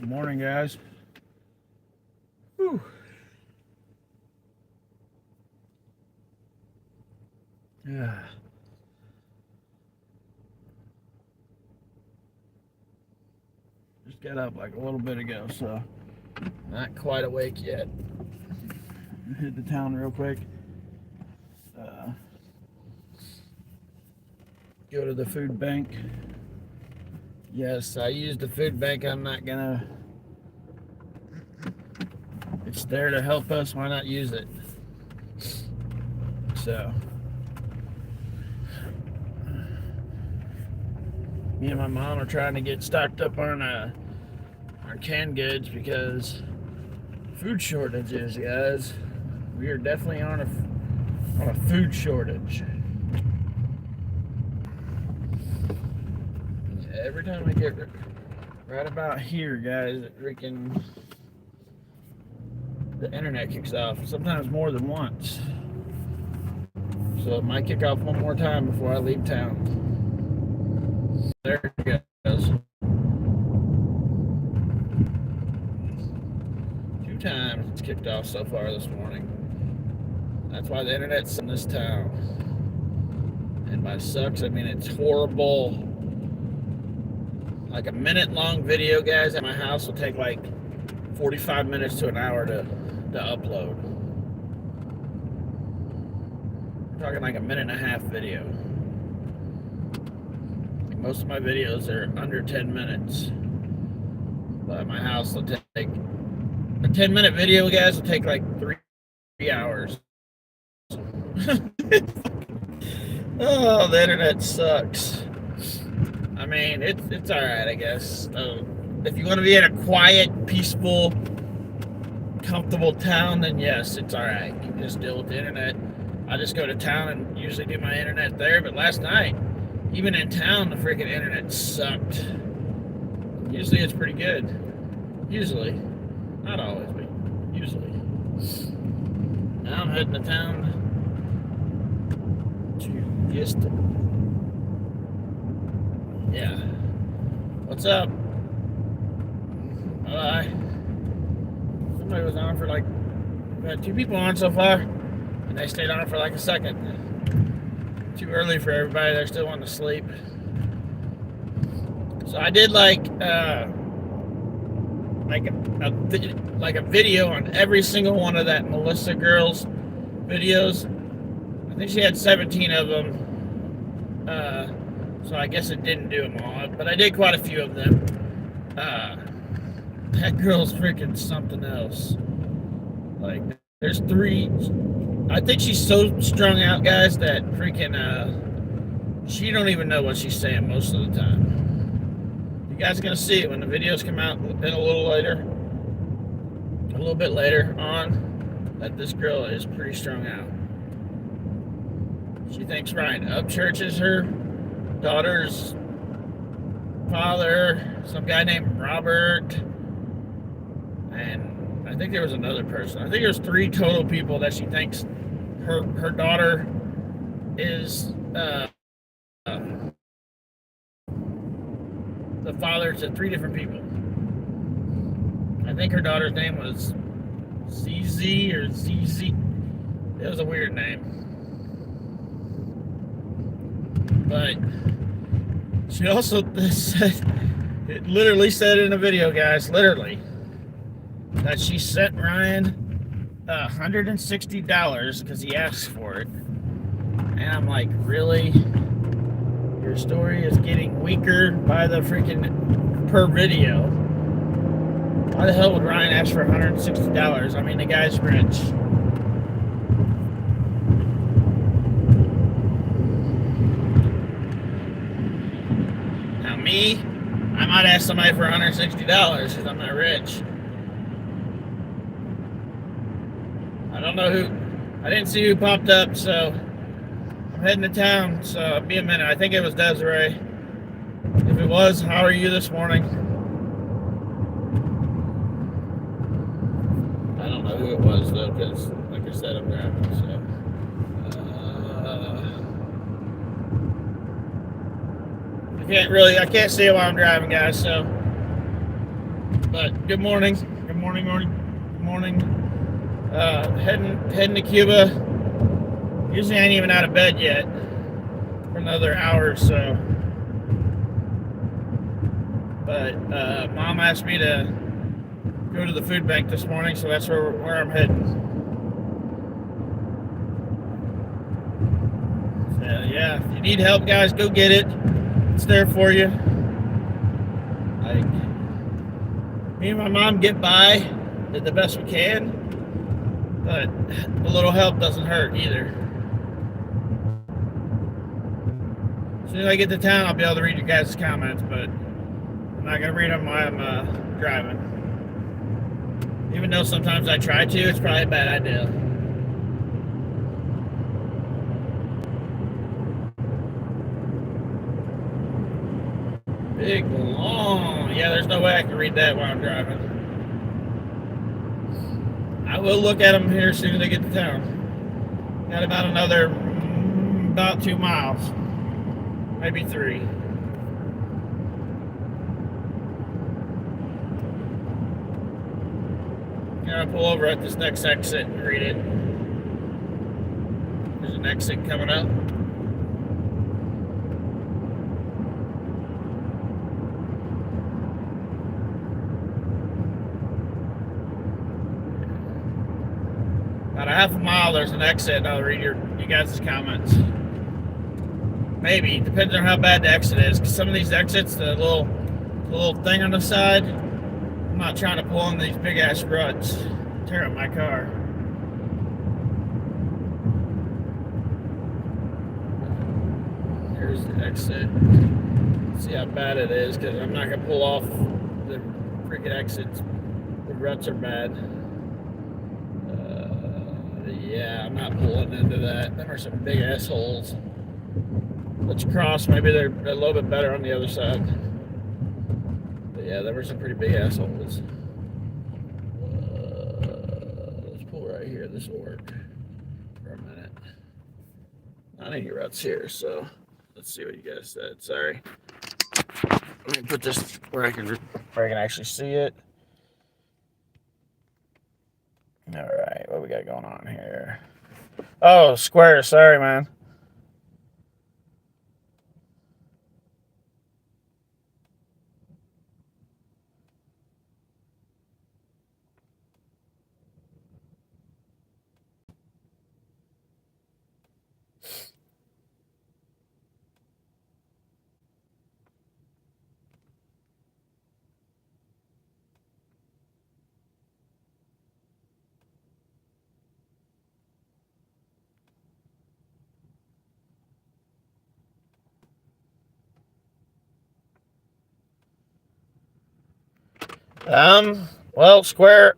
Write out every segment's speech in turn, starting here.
Good morning, guys. Whew. Yeah. Just got up like a little bit ago, so not quite awake yet. Hit the town real quick. Go to the food bank. Yes, I use the food bank. I'm not gonna. It's there to help us. Why not use it? So, me and my mom are trying to get stocked up on canned goods because food shortages, guys. We are definitely on a food shortage. Every time I get right about here, guys, the internet kicks off. Sometimes more than once. So it might kick off one more time before I leave town. There it goes. 2 times it's kicked off so far this morning. That's why the internet's in this town. And by sucks, I mean it's horrible. Like a minute-long video, guys, at my house will take like 45 minutes to an hour to upload. I'm talking like a minute and a half video. Like most of my videos are under 10 minutes. But at my house will take a 10-minute video, guys, will take like 3 hours. Oh, the internet sucks. I mean, it's all right, I guess. If you want to be in a quiet, peaceful, comfortable town, then yes, it's all right. You can just deal with the internet. I just go to town and usually do my internet there. But last night, even in town, the freaking internet sucked. Usually it's pretty good. Usually. Not always, but usually. Now I'm heading to town to just... Yeah. What's up? Bye. Somebody was on for like... We had 2 people on so far, and they stayed on for like a second. Too early for everybody. They're still wanting to sleep. So I did like a video on every single one of that Melissa girl's videos. I think she had 17 of them. So I guess it didn't do them all, but I did quite a few of them. That girl's freaking something else. Like, there's 3. I think she's so strung out, guys, that freaking she don't even know what she's saying most of the time. You guys are gonna see it when the videos come out in a little bit later on, that this girl is pretty strung out. She thinks Ryan Upchurch is her daughter's father, some guy named Robert, and I think there was another person. I think there's 3 total people that she thinks her daughter is the father to 3 different people. I think her daughter's name was ZZ or ZZ. It was a weird name. But she also said, it literally said in a video, guys, literally, that she sent Ryan $160 because he asked for it. And I'm like, really? Your story is getting weaker by the freaking per video. Why the hell would Ryan ask for $160? I mean, the guy's rich. Me, I might ask somebody for $160 because I'm not rich. I don't know who. I didn't see who popped up, so I'm heading to town. So it'll be a minute. I think it was Desiree. If it was, how are you this morning? I don't know who it was though, because like I said, I'm driving. So. I can't see it while I'm driving, guys, so But good morning. Good morning, good morning. Heading to Cuba. Usually I ain't even out of bed yet for another hour or so. But Mom asked me to go to the food bank this morning, so that's where I'm heading. So, yeah, if you need help, guys, go get it. It's there for you. Like, me and my mom get by, did the best we can, but a little help doesn't hurt either. As soon as I get to town, I'll be able to read your guys' comments, but I'm not going to read them while I'm driving. Even though sometimes I try to, it's probably a bad idea. Big, long. Yeah, there's no way I can read that while I'm driving. I will look at them here as soon as I get to town. Got about 2 miles. Maybe 3. Gotta pull over at this next exit and read it. There's an exit coming up. About a half a mile, there's an exit, and I'll read you guys' comments. Maybe, depends on how bad the exit is. Because some of these exits, the little thing on the side, I'm not trying to pull in these big ass ruts, tear up my car. Here's the exit. See how bad it is, because I'm not gonna pull off the freaking exits. The ruts are bad. Yeah, I'm not pulling into that. There are some big assholes. Let's cross. Maybe they're a little bit better on the other side. But yeah, there were some pretty big assholes. Let's pull right here. This will work for a minute. Not any ruts here, so let's see what you guys said. Sorry. Let me put this where I can actually see it. All right, what we got going on here? Oh, square. Sorry, man. Well, square.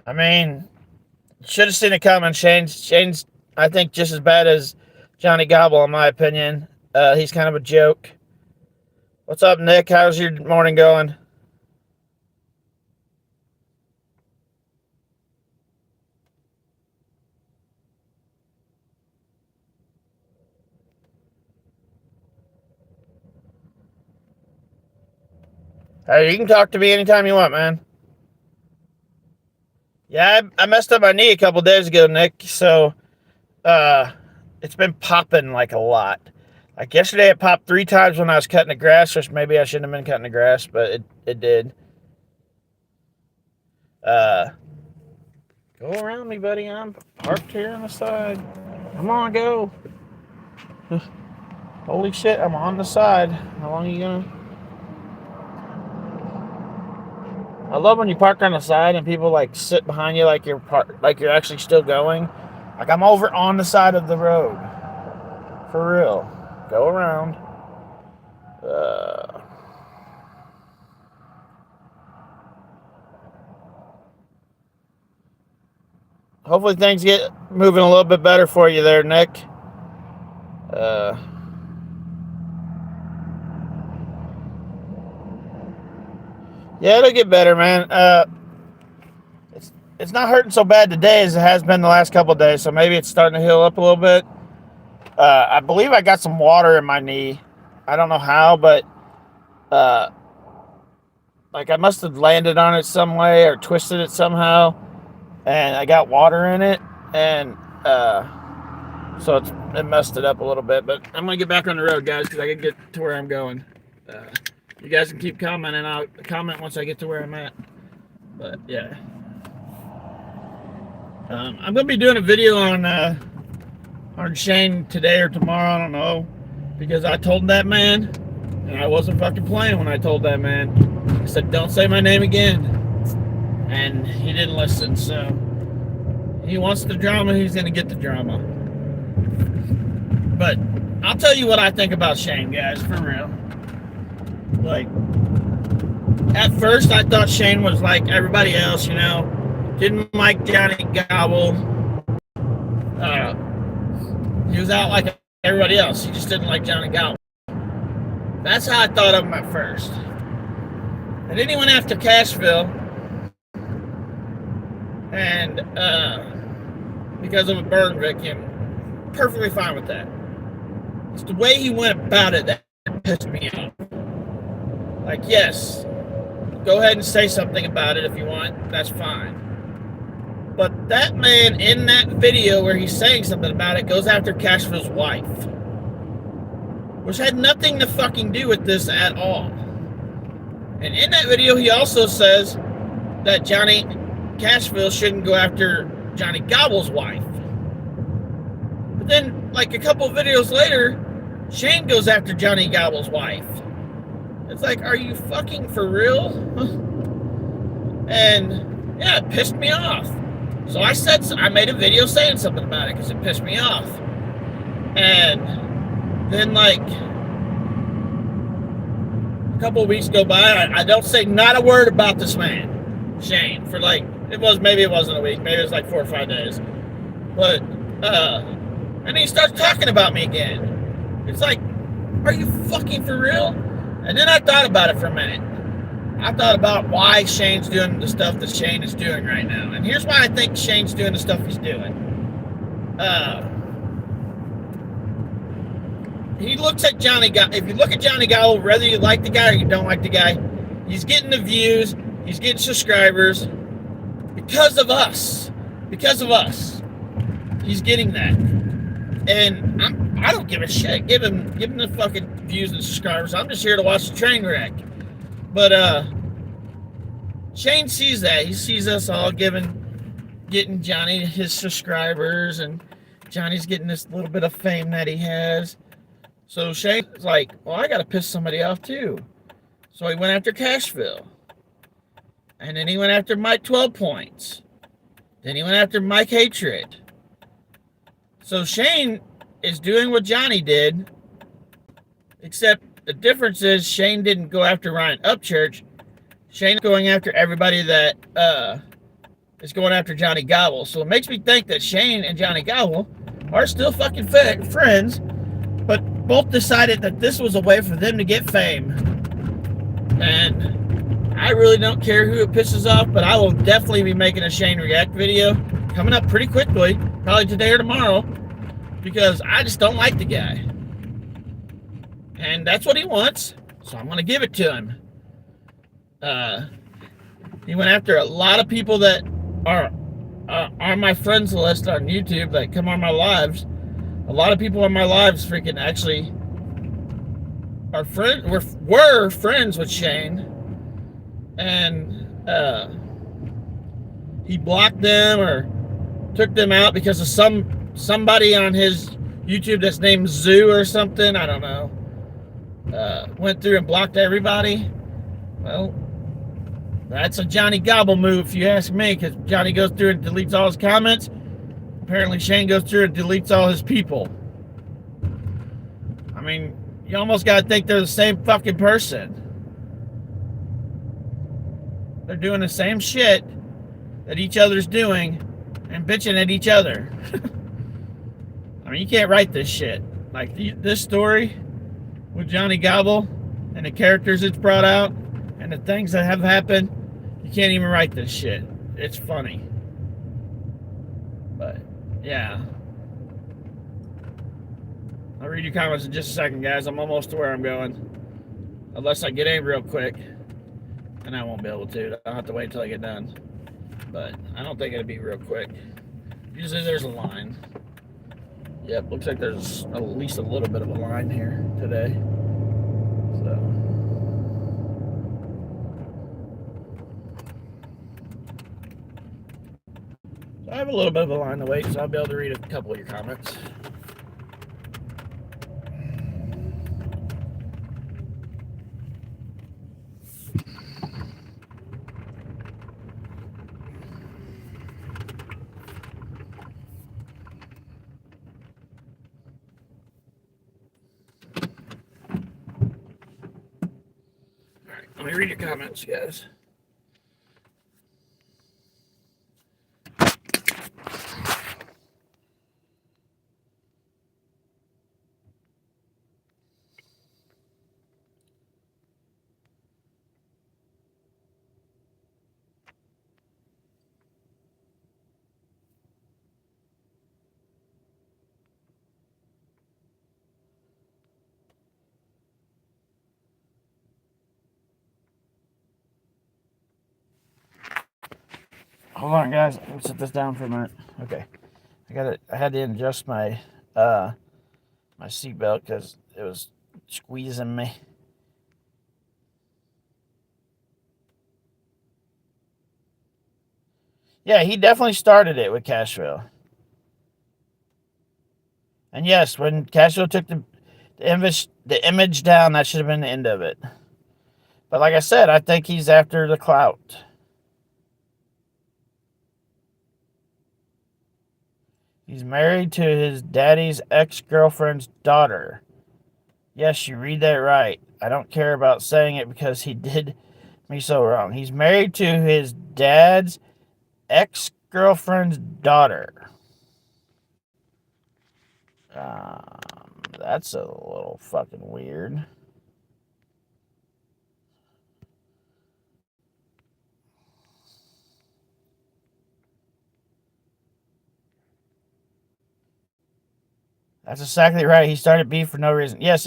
I mean, should have seen it coming. Shane's, I think, just as bad as Johnny Gobble, in my opinion. He's kind of a joke. What's up, Nick? How's your morning going? Hey, you can talk to me anytime you want, man. Yeah, I messed up my knee a couple days ago, Nick. So, it's been popping like a lot. Like yesterday, it popped 3 times when I was cutting the grass, which maybe I shouldn't have been cutting the grass, but it did. Uh, Go around me, buddy. I'm parked here on the side. Come on, go. Holy shit, I'm on the side. How long are you gonna? I love when you park on the side and people like sit behind you like like you're actually still going. Like I'm over on the side of the road. For real. Go around. Hopefully things get moving a little bit better for you there, Nick. Yeah, it'll get better, man. It's not hurting so bad today as it has been the last couple of days, so maybe it's starting to heal up a little bit. I believe I got some water in my knee. I don't know how, but like I must have landed on it some way or twisted it somehow, and I got water in it, and so it messed it up a little bit. But I'm gonna get back on the road, guys, because I can get to where I'm going. You guys can keep commenting. I'll comment once I get to where I'm at. But yeah, I'm gonna be doing a video on Shane today or tomorrow. I don't know, because I told that man, and I wasn't fucking playing when I told that man. I said, "Don't say my name again," and he didn't listen. So he wants the drama. He's gonna get the drama. But I'll tell you what I think about Shane, guys, for real. Like, at first I thought Shane was like everybody else, you know, didn't like Johnny Gobble. He was out like everybody else. He just didn't like Johnny Gobble. That's how I thought of him at first. And then he went after Cashville, and because of a burn victim, perfectly fine with that. It's the way he went about it that pissed me off. Like, yes, go ahead and say something about it if you want. That's fine. But that man in that video where he's saying something about it goes after Cashville's wife, which had nothing to fucking do with this at all. And in that video, he also says that Johnny Cashville shouldn't go after Johnny Gobble's wife. But then, like a couple of videos later, Shane goes after Johnny Gobble's wife. It's like, are you fucking for real? And yeah, it pissed me off. So I made a video saying something about it because it pissed me off. And then, like, a couple of weeks go by, I don't say not a word about this man, Shane, for like, maybe it wasn't a week, maybe it was like 4 or 5 days. But, and then he starts talking about me again. It's like, are you fucking for real? And then I thought about it for a minute. I thought about why Shane's doing the stuff that Shane is doing right now. And here's why I think Shane's doing the stuff he's doing. He looks at Johnny Gobble. If you look at Johnny Gobble, whether you like the guy or you don't like the guy, he's getting the views, he's getting subscribers because of us. Because of us. He's getting that. And I don't give a shit. Give him the fucking views and subscribers. I'm just here to watch the train wreck. But Shane sees that. He sees us all getting Johnny his subscribers, and Johnny's getting this little bit of fame that he has. So Shane's like, well, I gotta piss somebody off too. So he went after Cashville. And then he went after Mike 12 Points. Then he went after Mike Hatred. So Shane is doing what Johnny did, except the difference is Shane didn't go after Ryan Upchurch. Shane's going after everybody that is going after Johnny Gobble. So it makes me think that Shane and Johnny Gobble are still fucking friends, but both decided that this was a way for them to get fame. And I really don't care who it pisses off, but I will definitely be making a Shane React video coming up pretty quickly, probably today or tomorrow, because I just don't like the guy. And that's what he wants, so I'm going to give it to him. He went after a lot of people that are on my friends list on YouTube that come on my lives. A lot of people on my lives freaking actually are were friends with Shane. And he blocked them or took them out because of somebody on his YouTube that's named Zoo or something. I don't know. Went through and blocked everybody. Well, that's a Johnny Gobble move, if you ask me, because Johnny goes through and deletes all his comments. Apparently, Shane goes through and deletes all his people. I mean, you almost got to think they're the same fucking person. They're doing the same shit that each other's doing and bitching at each other. I mean, you can't write this shit. Like, this story with Johnny Gobble and the characters it's brought out and the things that have happened, you can't even write this shit. It's funny. But, yeah. I'll read your comments in just a second, guys. I'm almost to where I'm going. Unless I get in real quick. and I won't be able to. I'll have to wait until I get done. But I don't think it'll be real quick. Usually there's a line. Yep, looks like there's at least a little bit of a line here today. So I have a little bit of a line to wait, so I'll be able to read a couple of your comments. Alright, let me read your comments, guys. Hold on, guys. Let me set this down for a minute. Okay, I had to adjust my my seatbelt because it was squeezing me. Yeah, he definitely started it with Cashville. And yes, when Cashville took the image down, that should have been the end of it. But like I said, I think he's after the clout. He's married to his daddy's ex-girlfriend's daughter. Yes, you read that right. I don't care about saying it because he did me so wrong. He's married to his dad's ex-girlfriend's daughter. That's a little fucking weird. That's exactly right. He started beef for no reason. Yes,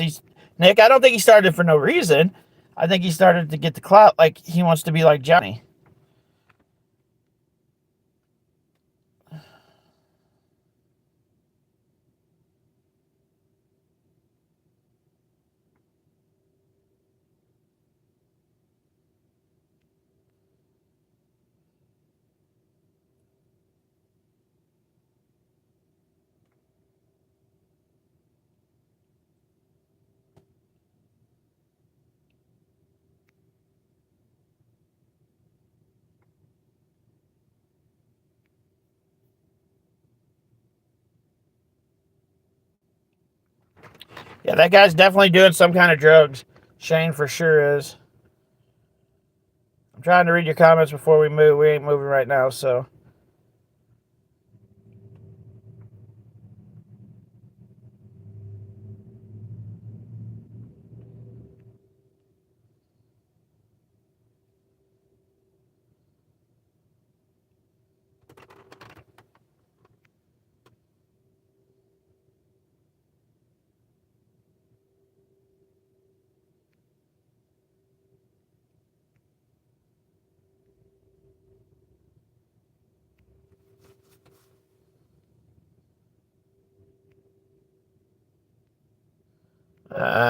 Nick. I don't think he started for no reason. I think he started to get the clout. Like he wants to be like Johnny. Yeah, that guy's definitely doing some kind of drugs. Shane for sure is. I'm trying to read your comments before we move. We ain't moving right now, so.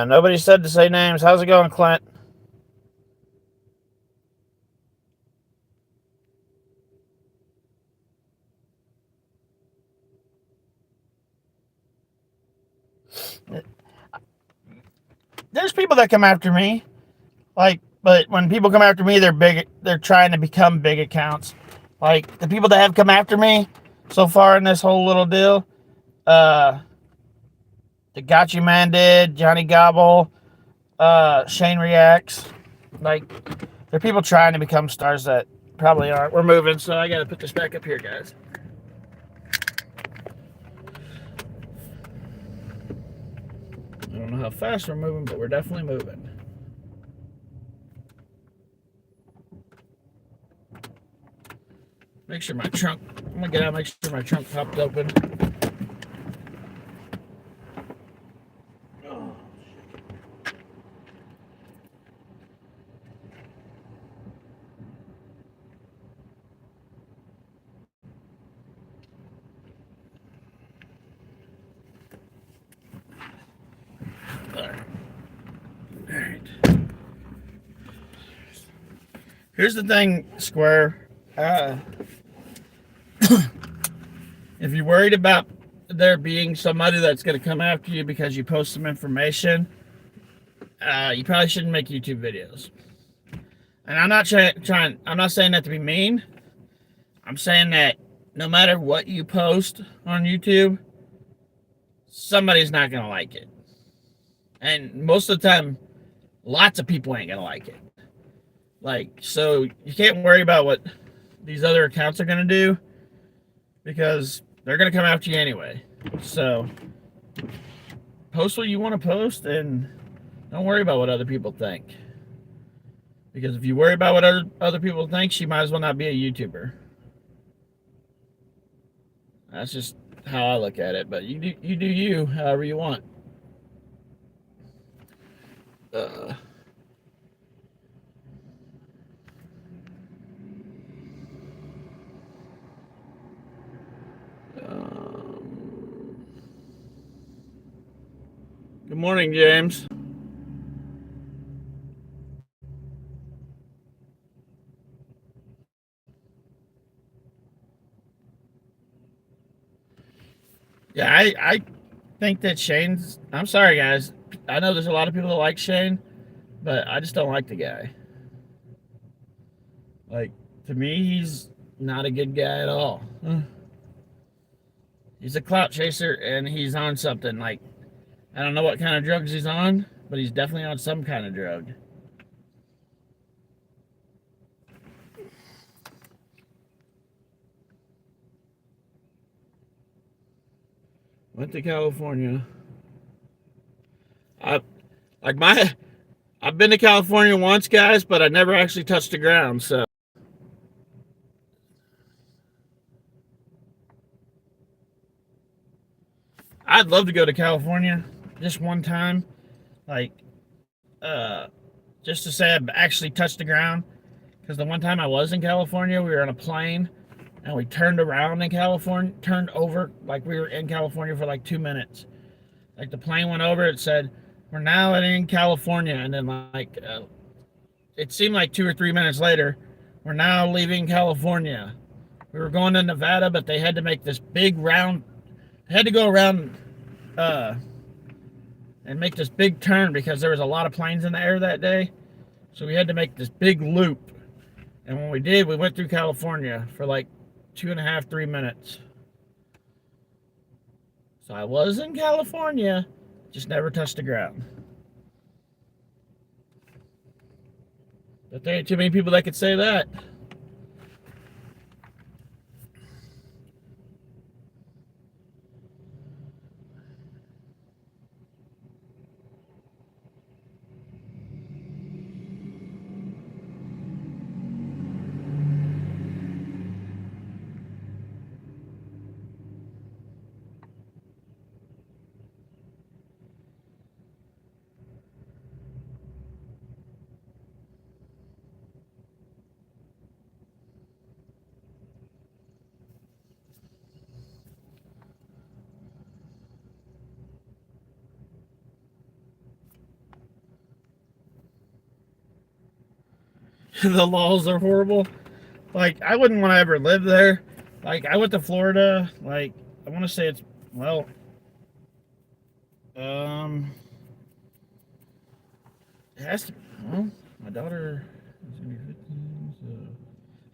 Nobody said to say names. How's it going, Clint? There's people that come after me, but when people come after me, they're big. They're trying to become big accounts. Like the people that have come after me so far in this whole little deal, the Gotcha Man did, Johnny Gobble, Shane Reacts. Like, there are people trying to become stars that probably aren't. We're moving, so I gotta put this back up here, guys. I don't know how fast we're moving, but we're definitely moving. Make sure my trunk, I'm gonna get out and make sure my trunk popped open. Here's the thing, Square. Uh, if you're worried about there being somebody that's going to come after you because you post some information, you probably shouldn't make YouTube videos. And I'm not trying. I'm not saying that to be mean. I'm saying that no matter what you post on YouTube, somebody's not going to like it. And most of the time, lots of people ain't going to like it. Like, so you can't worry about what these other accounts are going to do because they're going to come after you anyway. So post what you want to post and don't worry about what other people think. Because if you worry about what other people think, you might as well not be a YouTuber. That's just how I look at it. But you do you however you want. Uh, um, Good morning, James. Yeah, I think that Shane's. I'm sorry, guys. I know there's a lot of people that like Shane, but I just don't like the guy. Like, to me, he's not a good guy at all. He's a clout chaser and he's on something. Like, I don't know what kind of drugs he's on, but he's definitely on some kind of drug. Went to California. I like my I've been to California once, guys, but I never actually touched the ground. So I'd love to go to California just one time, like uh, just to say I've actually touched the ground. Because the one time I was in California, we were on a plane and we turned around in California, turned over like we were in California for like 2 minutes. Like the plane went over, it said, "We're now in California," and then it seemed like 2 or 3 minutes later, "We're now leaving California." We were going to Nevada, but they had to make this big round. They had to go around uh, and make this big turn because there was a lot of planes in the air that day. So we had to make this big loop. And when we did, we went through California for like 2.5, 3 minutes. So I was in California, just never touched the ground. But there ain't too many people that could say that. The laws are horrible. Like, I wouldn't want to ever live there. Like, I went to Florida. Like, I want to say it's, well, um, it has to, well, my daughter is going to be 15, so.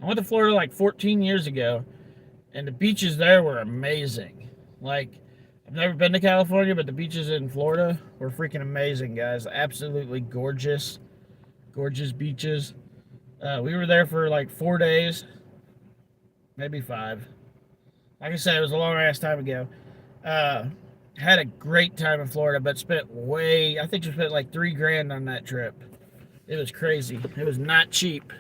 I went to Florida like 14 years ago, and the beaches there were amazing. Like, I've never been to California, but the beaches in Florida were freaking amazing, guys. Absolutely gorgeous, gorgeous beaches. We were there for like 4 days, maybe 5. Like I said, it was a long ass time ago. Uh, had a great time in Florida, but spent way, I think we spent like 3 grand on that trip. It was crazy. It was not cheap.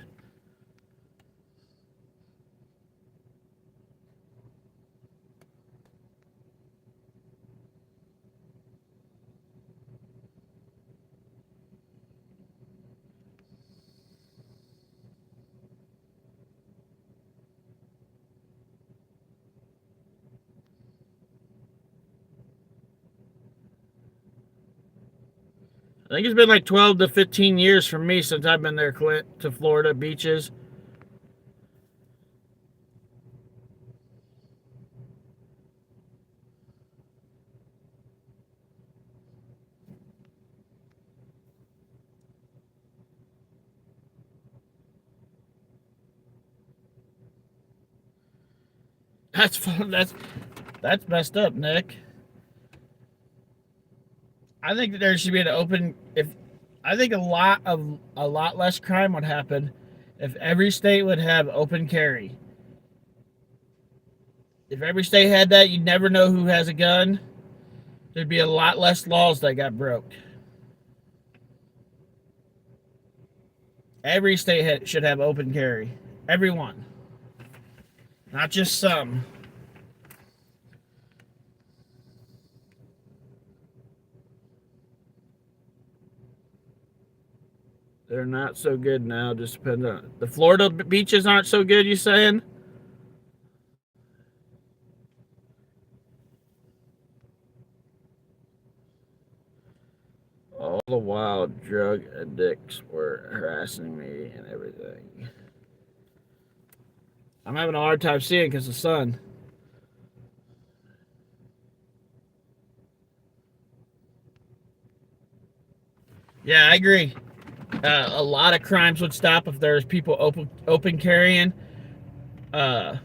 I think it's been like 12 to 15 years for me since I've been there, Clint, to Florida beaches. That's fun. That's messed up, Nick. I think that there should be an open. If I think a lot less crime would happen if every state would have open carry. If every state had that, you'd never know who has a gun. There'd be a lot less laws that got broke. Every state should have open carry. Everyone, not just some. They're not so good now. Just depends on the Florida beaches aren't so good. You saying? All the while, drug addicts were harassing me and everything. I'm having a hard time seeing because of the sun. Yeah, I agree. A lot of crimes would stop if there's people open carrying uh,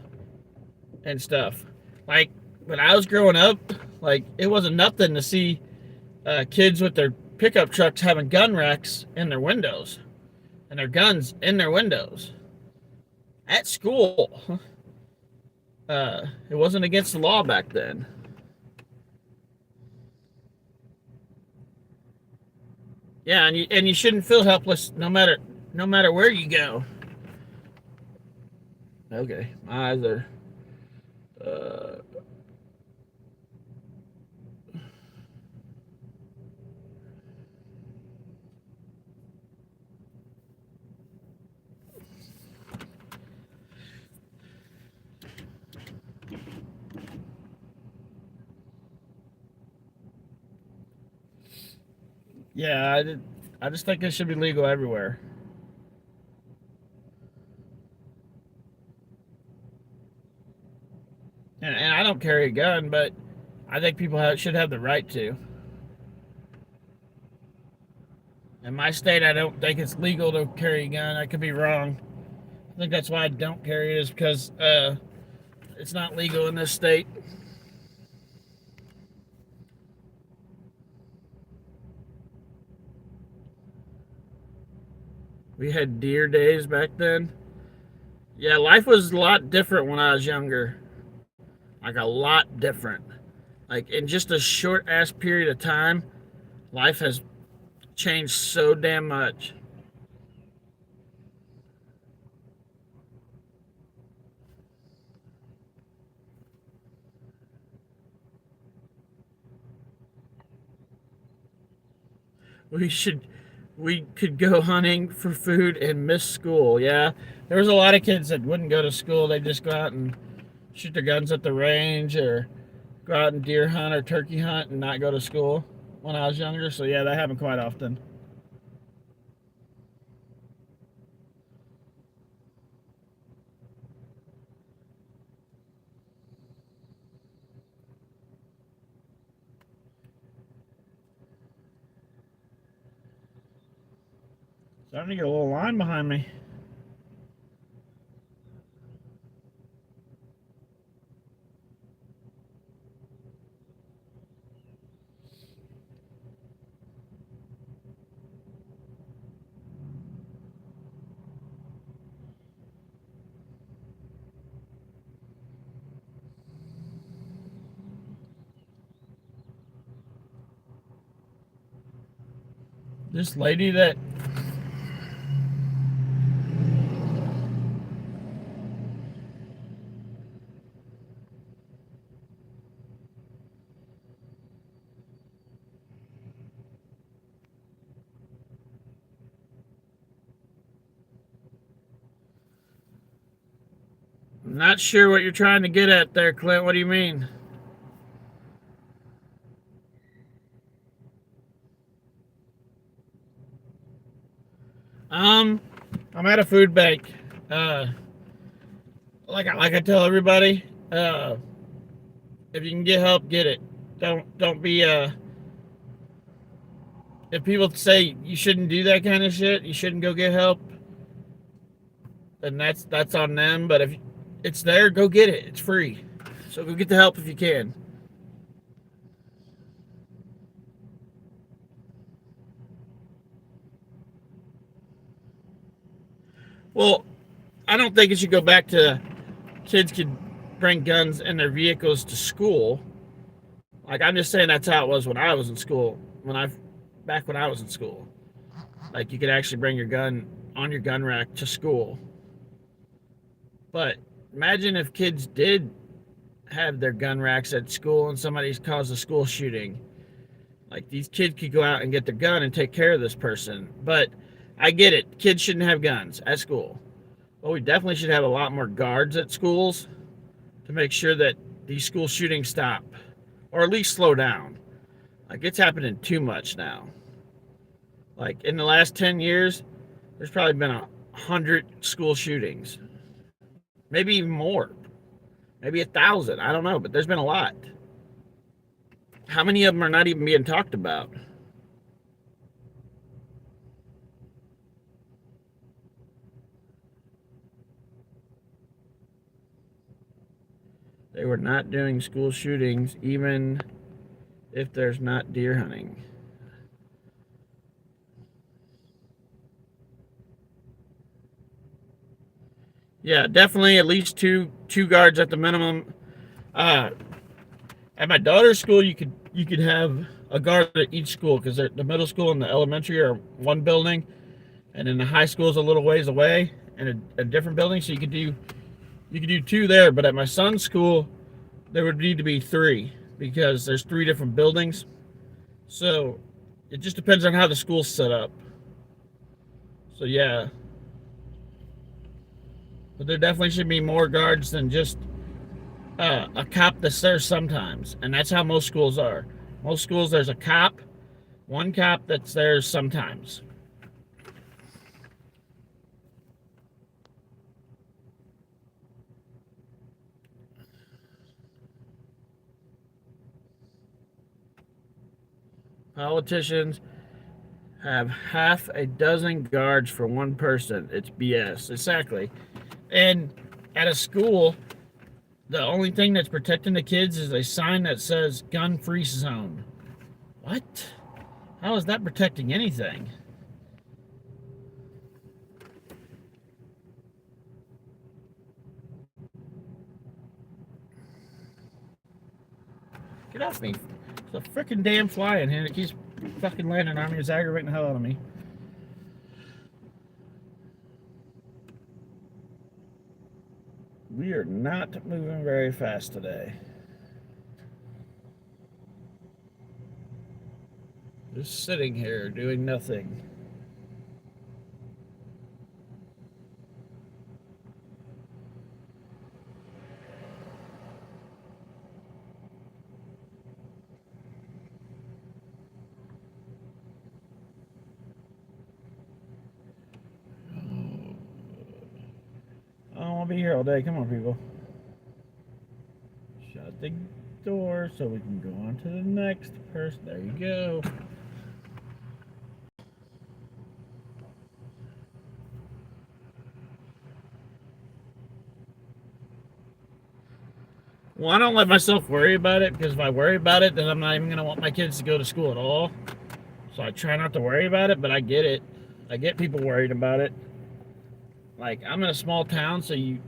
and stuff. Like when I was growing up, like it wasn't nothing to see kids with their pickup trucks having gun racks in their windows and their guns in their windows at school. It wasn't against the law back then. Yeah, and you shouldn't feel helpless no matter where you go. Okay, my eyes are. Uh, yeah, I just think it should be legal everywhere. And I don't carry a gun, but I think people should have the right to. In my state, I don't think it's legal to carry a gun. I could be wrong. I think that's why I don't carry it is because it's not legal in this state. We had deer days back then. Yeah, life was a lot different when I was younger. Like a lot different. Like in just a short ass period of time, life has changed so damn much. We should we could go hunting for food and miss school. Yeah, there was a lot of kids that wouldn't go to school. They just go out and shoot their guns at the range or go out and deer hunt or turkey hunt and not go to school when I was younger. So yeah, that happened quite often. Starting to get a little line behind me. This lady that I'm not sure what you're trying to get at there, Clint. What do you mean? Um, I'm at a food bank. Uh, like I tell everybody, if you can get help, get it. Don't be if people say you shouldn't do that kind of shit, you shouldn't go get help, then that's on them. But if it's there, go get it. It's free. So go get the help if you can. Well, I don't think it should go back to kids could bring guns in their vehicles to school. Like I'm just saying that's how it was when I was in school. Back when I was in school, like you could actually bring your gun on your gun rack to school. But imagine if kids did have their gun racks at school and somebody's caused a school shooting. Like these kids could go out and get their gun and take care of this person. But I get it. Kids shouldn't have guns at school. But we definitely should have a lot more guards at schools to make sure that these school shootings stop or at least slow down. Like it's happening too much now. Like in the last 10 years, there's probably been 100 school shootings, maybe even more, maybe 1,000. I don't know, but there's been a lot. How many of them are not even being talked about? They were not doing school shootings, even if there's not deer hunting. Yeah, definitely at least two guards at the minimum. Uh, at my daughter's school, you could have a guard at each school because the middle school and the elementary are one building, and then the high school is a little ways away in a different building. So you could do two there. But at my son's school, there would need to be three because there's three different buildings. So it just depends on how the school's set up. So yeah, but there definitely should be more guards than just a cop that's there sometimes, and that's how most schools are. Most schools, there's a cop, one cop that's there sometimes. Politicians have half a dozen guards for one person. It's BS. Exactly. And at a school, the only thing that's protecting the kids is a sign that says gun free zone. What? How is that protecting anything? Get off me. It's a freaking damn fly in here. It keeps fucking landing on me. It's aggravating the hell out of me. We are not moving very fast today. Just sitting here doing nothing. I don't want to be here all day. Come on, people. Shut the door so we can go on to the next person. There you go. Well, I don't let myself worry about it because if I worry about it, then I'm not even going to want my kids to go to school at all. So I try not to worry about it, but I get it. I get people worried about it. Like I'm in a small town, so you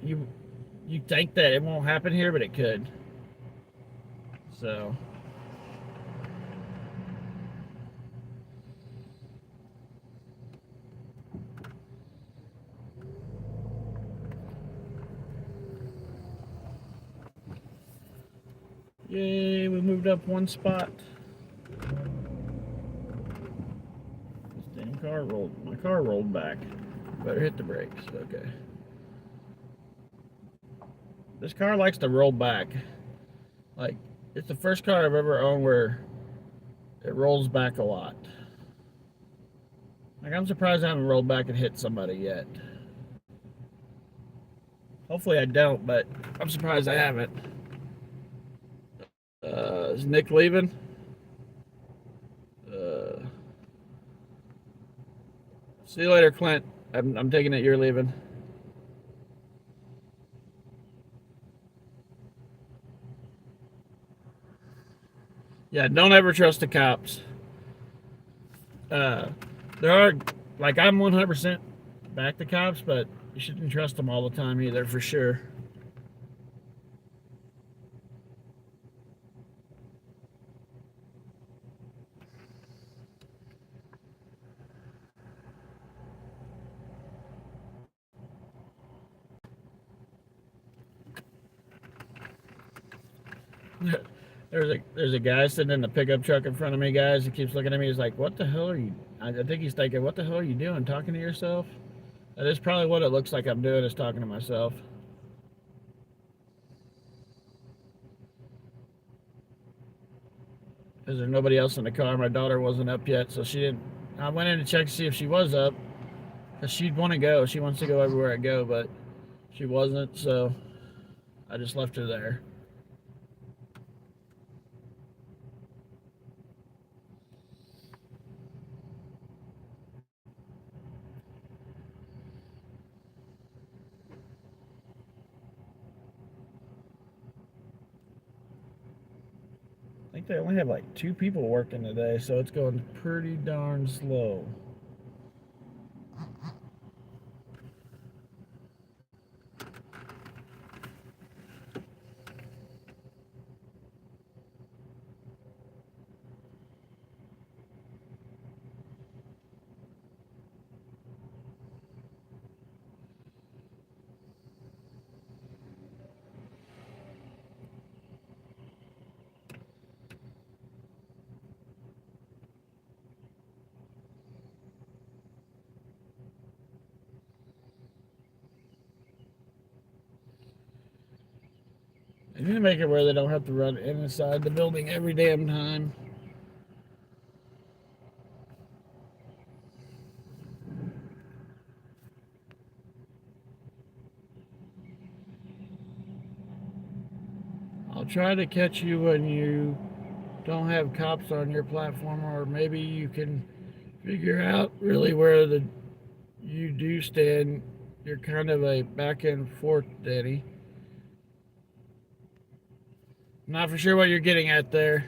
think that it won't happen here, but it could. So yay, we moved up one spot. This damn car rolled. My car rolled back. Better hit the brakes. Okay. This car likes to roll back. Like it's the first car I've ever owned where it rolls back a lot. Like, I'm surprised I haven't rolled back and hit somebody yet. Hopefully I don't, but I'm surprised I haven't. Is Nick leaving? Uh, See you later, Clint. I'm taking it you're leaving. Yeah, don't ever trust the cops. Uh, there are, like, I'm 100% back the cops, but you shouldn't trust them all the time either, for sure. There's a guy sitting in the pickup truck in front of me, guys. He keeps looking at me. He's like, "What the hell are you?" I think he's thinking, "What the hell are you doing? Talking to yourself?" That is probably what it looks like I'm doing, is talking to myself. Because there's nobody else in the car. My daughter wasn't up yet, so she didn't. I went in to check to see if she was up, because she'd want to go. She wants to go everywhere I go, but she wasn't, so I just left her there. I think they only have like 2 people working today, so it's going pretty darn slow. They need to make it where they don't have to run inside the building every damn time. I'll try to catch you when you don't have cops on your platform, or maybe you can figure out really where the you do stand. You're kind of a back and forth, Danny. Not for sure what you're getting at there.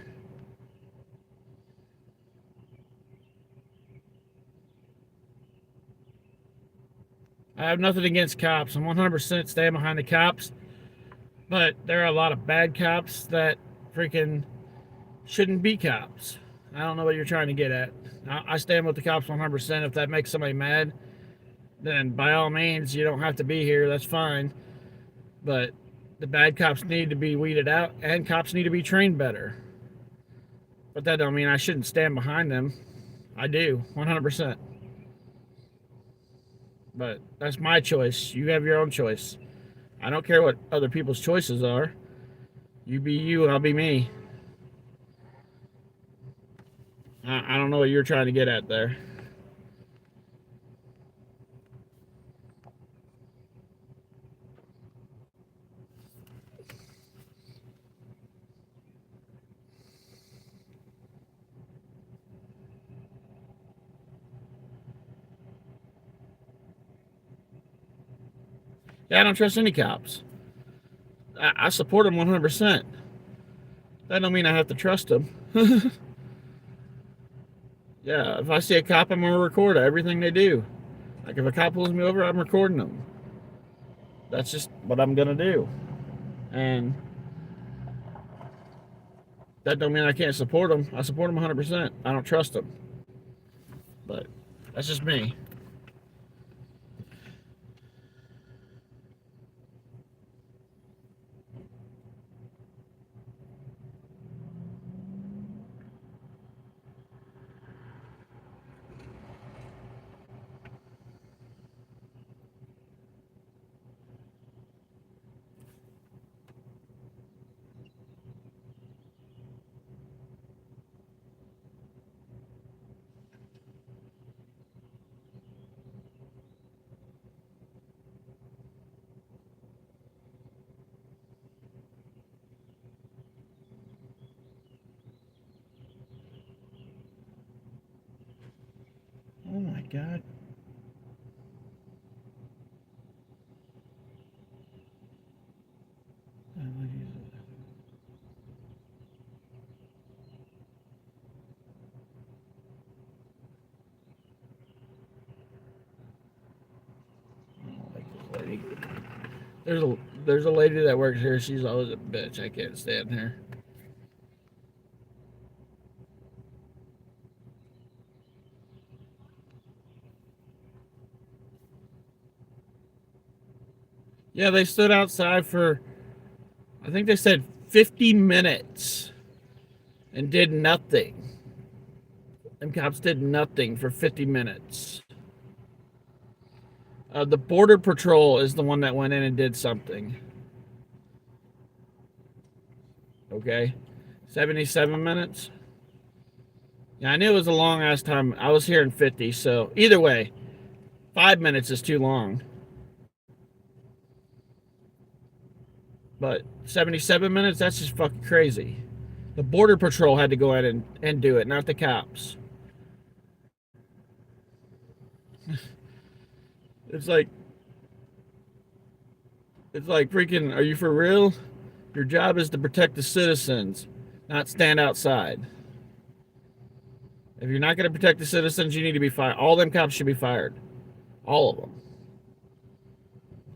I have nothing against cops. I'm 100% staying behind the cops, but there are a lot of bad cops that freaking shouldn't be cops. I don't know what you're trying to get at. I stand with the cops 100%. If that makes somebody mad, then by all means, you don't have to be here. That's fine. But the bad cops need to be weeded out, and cops need to be trained better. But that don't mean I shouldn't stand behind them. I do, 100%. But that's my choice. You have your own choice. I don't care what other people's choices are. You be you, I'll be me. I don't know what you're trying to get at there. Yeah, I don't trust any cops. I support them 100%. That don't mean I have to trust them. Yeah, if I see a cop, I'm gonna record everything they do. Like if a cop pulls me over, I'm recording them. That's just what I'm gonna do. And that don't mean I can't support them. I support them 100%. I don't trust them, but that's just me. God. There's a there's a lady that works here. She's always a bitch. I can't stand her. Yeah, they stood outside for, I think they said 50 minutes and did nothing. Them cops did nothing for 50 minutes. The Border Patrol is the one that went in and did something. Okay. 77 minutes? Yeah, I knew it was a long ass time. I was here in 50, so either way, 5 minutes is too long. But 77 minutes, that's just fucking crazy. The Border Patrol had to go in and do it, not the cops. It's like, freaking, are you for real? Your job is to protect the citizens, not stand outside. If you're not going to protect the citizens, you need to be fired. All them cops should be fired. All of them.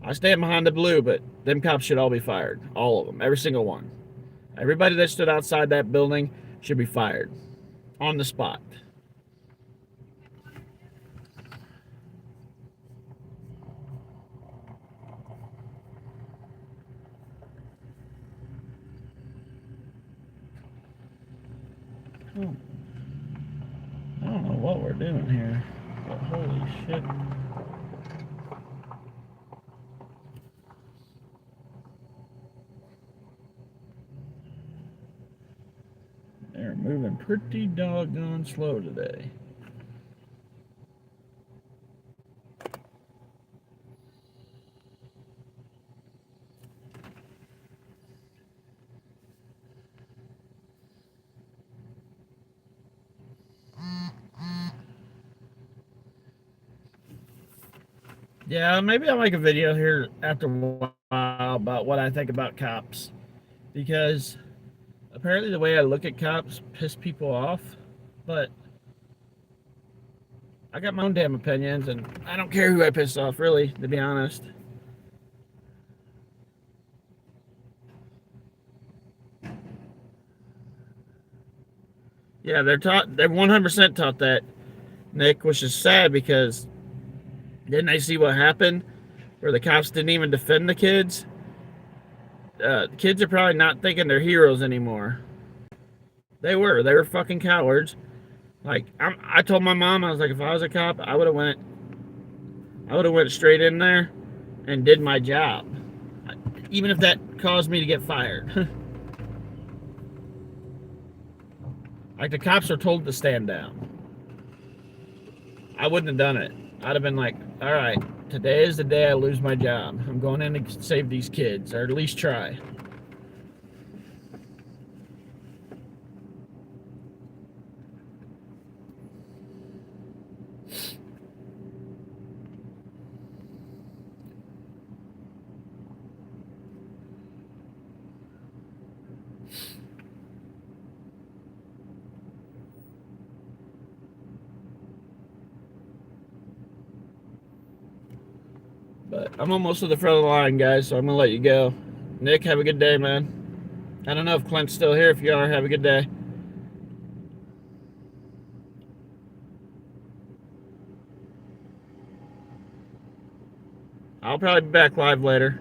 I stand behind the blue, but them cops should all be fired. All of them. Every single one. Everybody that stood outside that building should be fired. On the spot. Oh. I don't know what we're doing here, but holy shit. They're moving pretty doggone slow today. Yeah, maybe I'll make a video here after a while about what I think about cops. Because apparently the way I look at cops piss people off. But I got my own damn opinions, and I don't care who I piss off, really, to be honest. Yeah, they're 100% taught that, Nick, which is sad because didn't they see what happened where the cops didn't even defend the kids? The kids are probably not thinking they're heroes anymore. They were fucking cowards. Like I told my mom, I was like, if I was a cop, I would have went straight in there and did my job, even if that caused me to get fired. Like the cops are told to stand down. I wouldn't have done it. I'd have been like, all right, today is the day I lose my job. I'm going in to save these kids, or at least try. But I'm almost to the front of the line, guys, so I'm going to let you go. Nick, have a good day, man. I don't know if Clint's still here. If you are, have a good day. I'll probably be back live later.